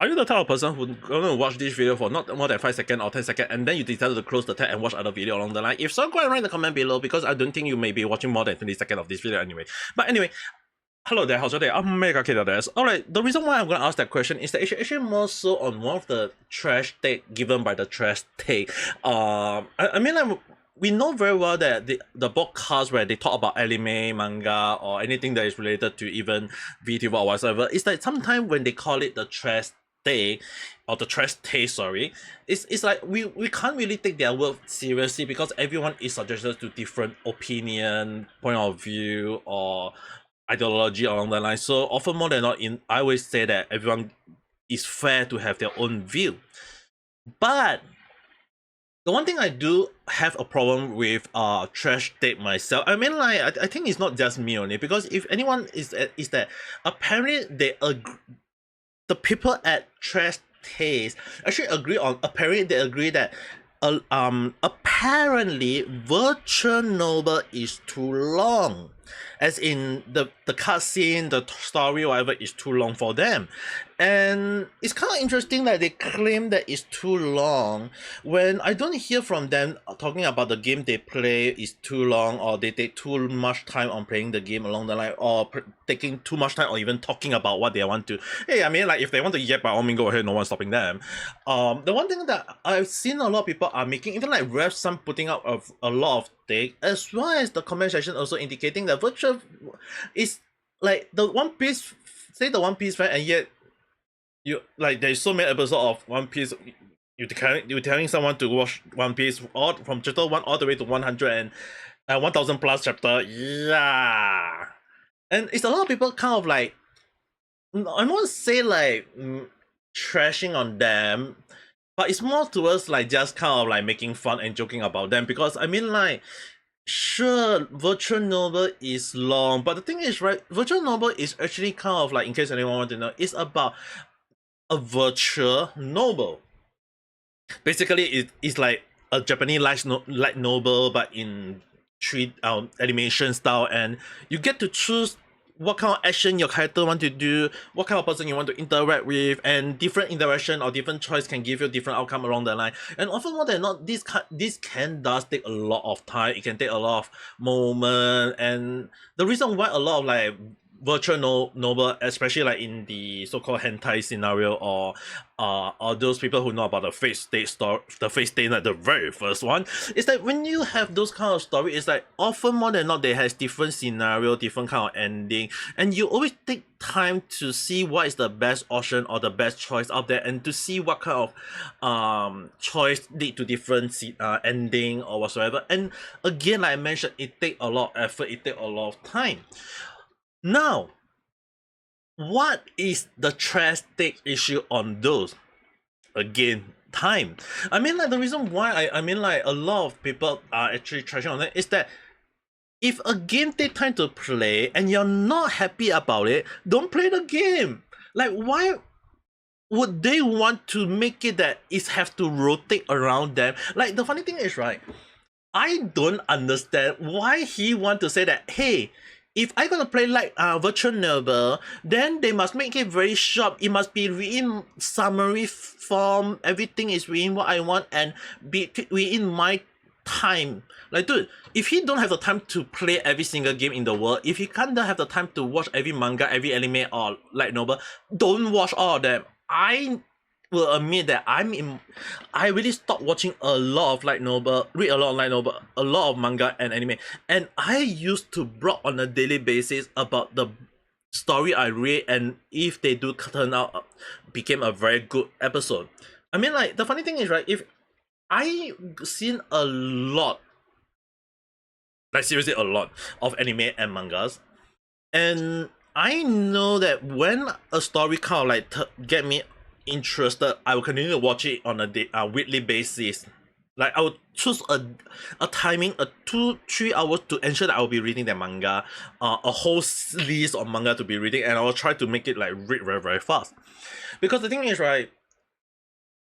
Are you the type of person who's gonna watch this video for not more than 5 seconds or 10 seconds and then you decided to close the tab and watch other video along the line? If so, go and write in the comment below because I don't think you may be watching more than 20 seconds of this video anyway. But anyway, hello there, how's your day? Ame Gakita there. Alright, the reason why I'm gonna ask that question is that it's actually more so on one of the trash take given by the trash take. I mean, like, we know very well that the podcast where they talk about anime, manga, or anything that is related to even VTuber or whatever, it's like sometimes when they call it the trash take or the trash taste, sorry, it's like we can't really take their word seriously because everyone is subjected to different opinion, point of view, or ideology along the line. So often more than not, I always say that everyone is fair to have their own view. But the one thing I do have a problem with trash tape myself. I mean, like I think it's not just me only, because if anyone is that apparently they agree, the people at trash taste actually agree on, apparently they agree that apparently virtual novel is too long, as in the cutscene, the story, whatever, is too long for them. And it's kind of interesting that they claim that it's too long when I don't hear from them talking about the game they play is too long, or they take too much time on playing the game along the line, or taking too much time, or even talking about what they want to. Hey, I mean, like, if they want to yap, by all means go ahead, no one's stopping them. The one thing that I've seen a lot of people are making, even like Rev, some putting out of a lot of take, as well as the comment section also indicating that virtual is like the One Piece, say the One Piece fan, and yet you like there's so many episodes of One Piece. You're telling someone to watch One Piece all from chapter 1 all the way to 100 and 1000 plus chapter. Yeah, and it's a lot of people kind of like, I won't say like trashing on them, but it's more towards like just kind of like making fun and joking about them. Because I mean, like, sure, virtual novel is long, but the thing is, right, virtual novel is actually kind of like, in case anyone want to know, it's about a virtual novel. Basically, it's like a Japanese light novel, but in animation style, and you get to choose what kind of action your character want to do, what kind of person you want to interact with, and different interaction or different choice can give you different outcome along the line. And often more than not, this does take a lot of time. It can take a lot of moment, and the reason why a lot of like virtual novel, especially like in the so-called hentai scenario, or those people who know about the Fate State story, the Fate State, like the very first one, is that when you have those kind of story, it's like often more than not they has different scenario, different kind of ending, and you always take time to see what is the best option or the best choice out there, and to see what kind of choice lead to different ending or whatsoever. And again, like I mentioned, it take a lot of effort, it take a lot of time. Now, what is the trash take issue on those? Again, time. I mean, like, the reason why I mean, like, a lot of people are actually trashing on it is that if a game take time to play and you're not happy about it, don't play the game. Like, why would they want to make it that it have to rotate around them? Like, the funny thing is, right, I don't understand why he want to say that, hey, if I gonna play like virtual novel, then they must make it very short. It must be written summary form. Everything is within what I want and be within my time. Like, dude, if he don't have the time to play every single game in the world, if he can't have the time to watch every manga, every anime or light novel, don't watch all of them. I will admit that I really stopped watching a lot of light novel, read a lot of light novel, a lot of manga and anime, and I used to blog on a daily basis about the story I read, and if they do turn out became a very good episode. I mean, like, the funny thing is, right, if I seen a lot, like seriously a lot of anime and mangas, and I know that when a story kind of like get me interested, I will continue to watch it on a weekly basis. Like, I would choose a timing, a 2-3 hours to ensure that I will be reading the manga, a whole list of manga to be reading, and I will try to make it like read very very fast. Because the thing is, right,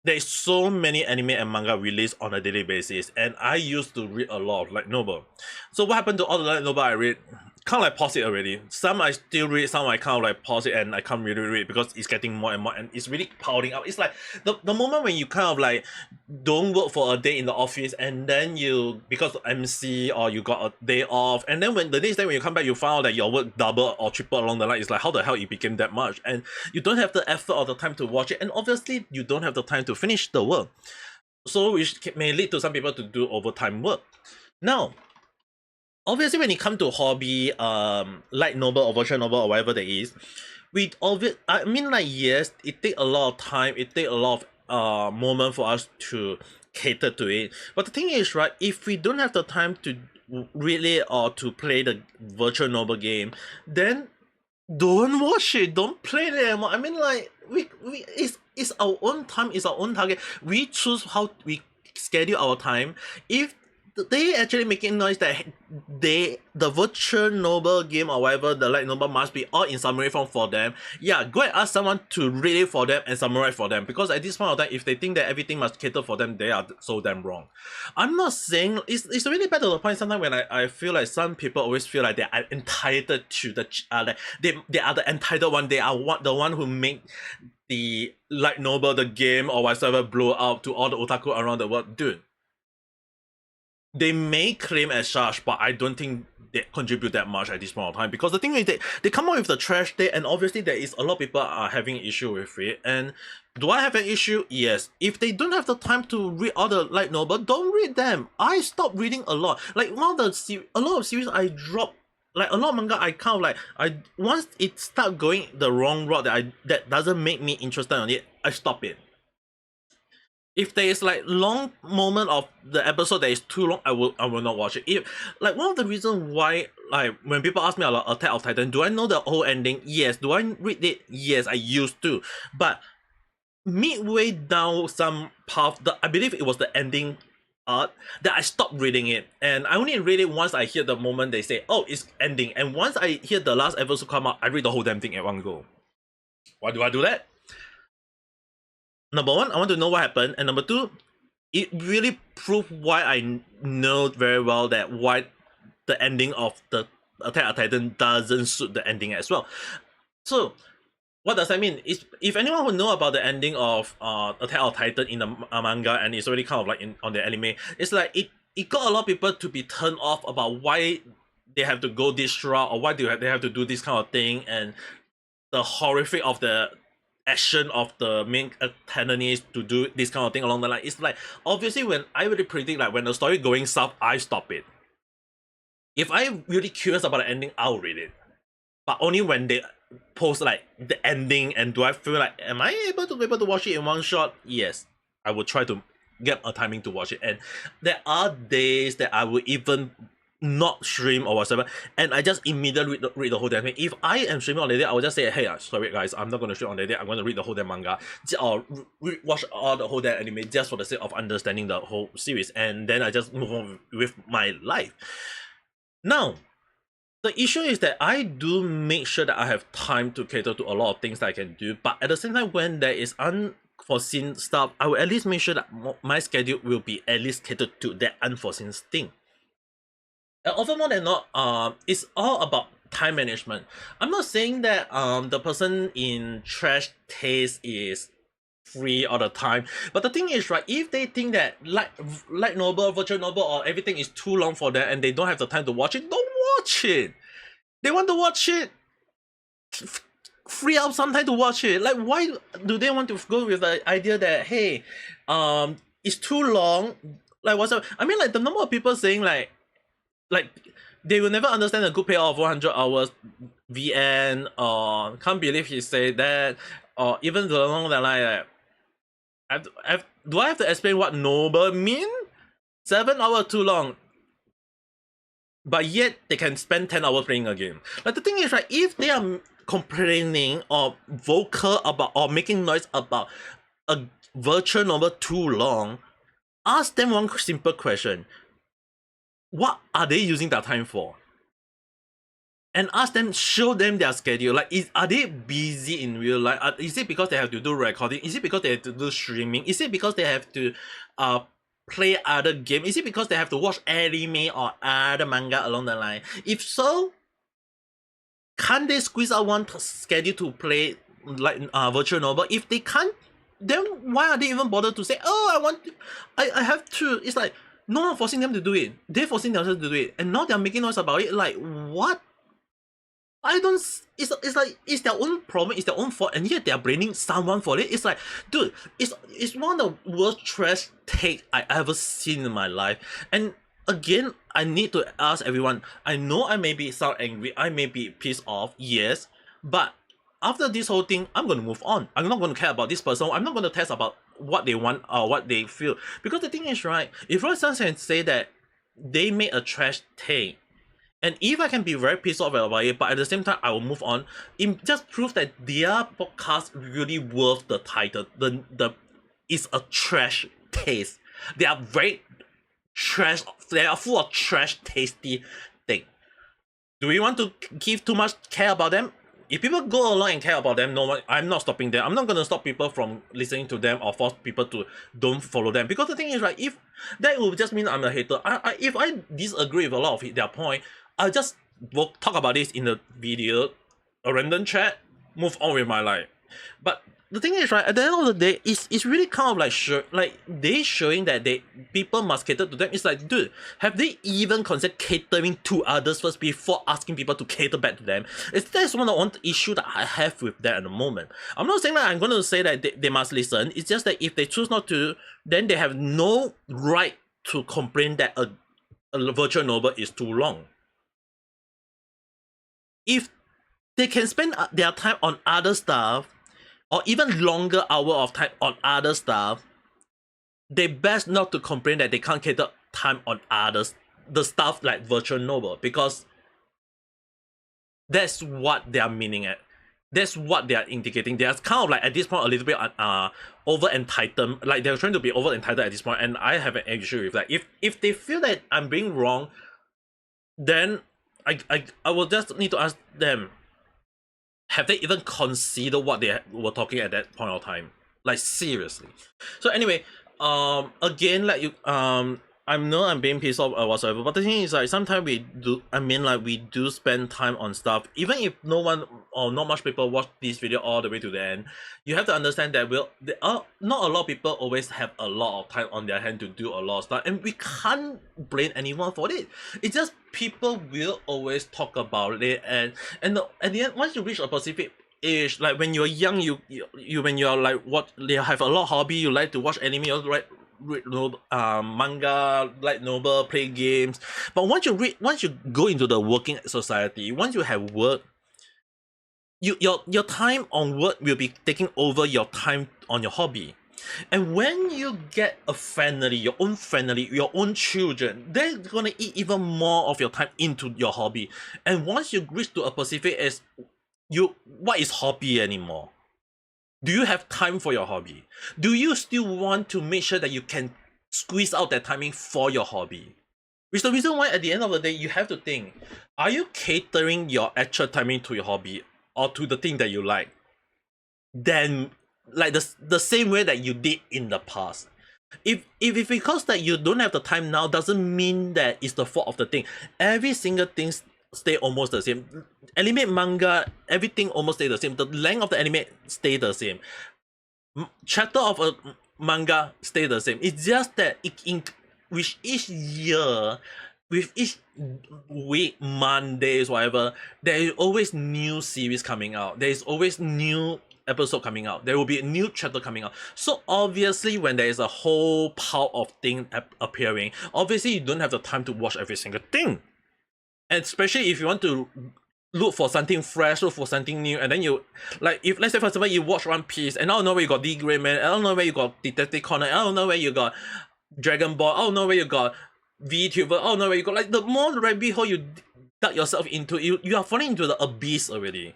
there's so many anime and manga released on a daily basis, and I used to read a lot of light novel. So what happened to all the light novel I read? kind of like pause it already. Some I still read, some I kind of like pause it and I can't really read because it's getting more and more and it's really piling up. It's like the moment when you kind of like don't work for a day in the office and then you, because of MC or you got a day off, and then when the next day when you come back you found out that your work double or triple along the line, it's like how the hell it became that much, and you don't have the effort or the time to watch it, and obviously you don't have the time to finish the work. So which may lead to some people to do overtime work. Now, obviously when it comes to hobby, light novel or virtual novel or whatever there is, I mean, like, yes, it take a lot of time, it take a lot of moment for us to cater to it. But the thing is, right, if we don't have the time to really or to play the virtual novel game, then don't watch it, don't play it anymore. I mean, like, we it's our own time, it's our own target. We choose how we schedule our time. If they actually making noise that the virtual novel game or whatever, the light novel must be all in summary form for them, yeah, go and ask someone to read it for them and summarize for them, because at this point of time, if they think that everything must cater for them, they are so damn wrong. I'm not saying it's really bad to the point sometimes when I feel like some people always feel like they are entitled to the like they are the entitled one, they are the one who make the light novel, the game or whatsoever blow out to all the otaku around the world. Dude, they may claim as such, but I don't think they contribute that much at this point of time, because the thing is they come up with the trash day, and obviously there is a lot of people are having issue with it. And do I have an issue? Yes. If they don't have the time to read all the light novel, don't read them. I stopped reading a lot. Like one of a lot of series I dropped. Like a lot of manga, I kind of like once it start going the wrong route that doesn't make me interested in it, I stop it. If there is like long moment of the episode that is too long, I will not watch it. If like one of the reasons why, like when people ask me about Attack of Titan, do I know the whole ending? Yes. Do I read it? Yes, I used to. But midway down some path, I believe it was the ending art, that I stopped reading it, and I only read it once I hear the moment they say, oh, it's ending, and once I hear the last episode come out, I read the whole damn thing at one go. Why do I do that? Number one, I want to know what happened, and number two, it really proved why I know very well that why the ending of the Attack on Titan doesn't suit the ending as well. So what does that mean? If anyone would know about the ending of Attack on Titan in the manga, and it's already kind of like on the anime, it's like it got a lot of people to be turned off about why they have to go this route, or why they have to do this kind of thing, and the horrific of the action of the main antagonist to do this kind of thing along the line. It's like, obviously when I really predict, like when the story going south, I stop it. If I'm really curious about the ending, I'll read it. But only when they post like the ending, and do I feel like, am I able to watch it in one shot? Yes. I will try to get a timing to watch it. And there are days that I will even not stream or whatever, and I just immediately read the whole damn thing. If I am streaming on the day, I will just say, hey, sorry guys, I'm not going to stream on the day, I'm going to read the whole damn manga, or watch all the whole damn anime, just for the sake of understanding the whole series, and then I just move on with my life. Now, the issue is that I do make sure that I have time to cater to a lot of things that I can do, but at the same time, when there is unforeseen stuff, I will at least make sure that my schedule will be at least catered to that unforeseen thing. And often more than not, it's all about time management. I'm not saying that the person in trash taste is free all the time, but the thing is, right, if they think that light novel, virtual novel, or everything is too long for them and they don't have the time to watch it, don't watch it. They want to watch it, free up some time to watch it. Like, why do they want to go with the idea that, hey, it's too long? Like, what's up? I mean, like, the number of people saying like they will never understand the good payout of 100 hours VN, or can't believe he said that, or even along the line, do I have to explain what noble mean? 7 hours too long, but yet they can spend 10 hours playing a game. Like, the thing is, right, if they are complaining or vocal about or making noise about a virtual novel too long, ask them one simple question: what are they using their time for? And ask them, show them their schedule. Like, are they busy in real life? Is it because they have to do recording? Is it because they have to do streaming? Is it because they have to play other games? Is it because they have to watch anime or other manga along the line? If so, can't they squeeze out one schedule to play like virtual novel? If they can't, then why are they even bothered to say, oh, I want to, I have to? It's like no one forcing them to do it. They're forcing themselves to do it, and now they're making noise about it. Like what? I don't. It's like it's their own problem. It's their own fault, and yet they're blaming someone for it. It's like, dude, it's one of the worst trash take I ever seen in my life. And again, I need to ask everyone. I know I may be sound angry. I may be pissed off. Yes, but after this whole thing, I'm gonna move on. I'm not gonna care about this person. I'm not gonna test about what they want or what they feel. Because the thing is, right? If someone can say that they made a trash take, and if I can be very pissed off about it, but at the same time I will move on, it just proves that their podcast really worth the title. The it's a trash taste. They are very trash. They are full of trash tasty thing. Do we want to give too much care about them? If people go along and care about them, no one, I'm not stopping them. I'm not gonna stop people from listening to them or force people to don't follow them. Because the thing is, right, if that will just mean I'm a hater. If I disagree with a lot of their point, I'll just talk about this in the video, a random chat, move on with my life. But the thing is, right, at the end of the day, it's really kind of like they showing that people must cater to them. It's like, dude, have they even considered catering to others first before asking people to cater back to them? That's one issue that I have with that at the moment. I'm not saying that I'm going to say that they must listen. It's just that if they choose not to, then they have no right to complain that a virtual novel is too long. If they can spend their time on other stuff, or even longer hour of time on other stuff, they best not to complain that they can't cater time on others, the stuff like virtual novel, because that's what they are meaning at. That's what they are indicating. They are kind of like at this point a little bit over entitled, like they're trying to be over entitled at this point, and I have an issue with that. If they feel that I'm being wrong, then I will just need to ask them, have they even considered what they were talking at that point of time? Like seriously. So anyway, again, like you, I know I'm being pissed off or whatsoever, but the thing is, like, sometimes we do. I mean, like, we do spend time on stuff, even if no one or not much people watch this video all the way to the end. You have to understand that there are not a lot of people always have a lot of time on their hand to do a lot of stuff, and we can't blame anyone for it. It's just people will always talk about it, and at the end, once you reach a specific age, like when you're young, you when you're like what you have a lot of hobby, you like to watch anime or read manga, like novel, play games. But once you go into the working society, once you have work, your time on work will be taking over your time on your hobby. And when you get a family, your own children, they're gonna eat even more of your time into your hobby. And once you reach to a specific age, what is hobby anymore? Do you have time for your hobby? Do you still want to make sure that you can squeeze out that timing for your hobby? Which is the reason why at the end of the day, you have to think, are you catering your actual timing to your hobby or to the thing that you like? Then, like the same way that you did in the past. If because that you don't have the time now doesn't mean that it's the fault of the thing. Every single thing stay almost the same. Anime, manga, everything almost stay the same. The length of the anime stay the same. Chapter of a manga stay the same. It's just that with each year, with each week, Mondays, whatever, there is always new series coming out. There is always new episode coming out. There will be a new chapter coming out. So obviously, when there is a whole pile of things appearing, obviously you don't have the time to watch every single thing. And especially if you want to look for something fresh, look for something new, and then you, like, if let's say for example you watch One Piece, and I don't know where you got D Grey Man, I don't know where you got Detective Conan, I don't know where you got Dragon Ball, I don't know where you got VTuber, I don't know where you got, like, the more rabbit hole you dug yourself into, you are falling into the abyss already.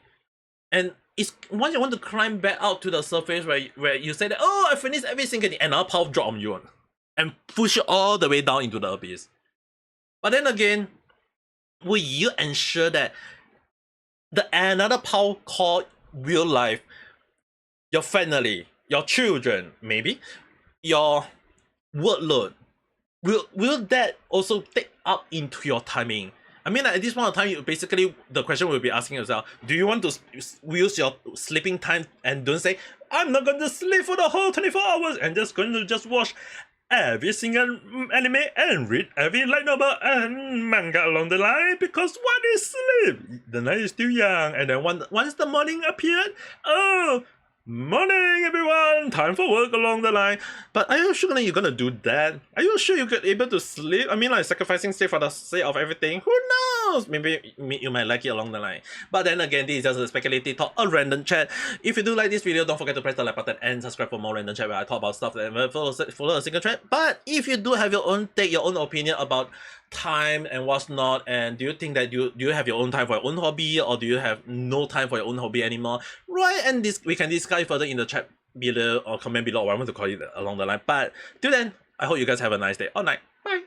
And it's once you want to climb back out to the surface where you say that, oh, I finished every single thing, and another power drop on you and push you all the way down into the abyss. But then again, will you ensure that another power called real life, your family, your children, maybe your workload, will that also take up into your timing? I mean, like, at this point of time, you basically the question will be asking yourself: do you want to use your sleeping time and don't say I'm not going to sleep for the whole 24 hours and just going to just watch every single anime and read every light novel and manga along the line because what is sleep? The night is still young, and then once the morning appeared, oh, morning everyone, time for work along the line. But are you sure you're gonna do that? Are you sure you're able to sleep? I mean, like sacrificing sleep for the sake of everything? Who knows? Maybe you might like it along the line. But then again, this is just a speculative talk, a random chat. If you do like this video, don't forget to press the like button and subscribe for more random chat where I talk about stuff that never follow a single trend. But if you do have your own take, your own opinion about time and what's not, and do you think that do you have your own time for your own hobby, or do you have no time for your own hobby anymore? Right, and we can discuss further in the chat below or comment below, or I want to call it along the line. But till then, I hope you guys have a nice day or night. Bye.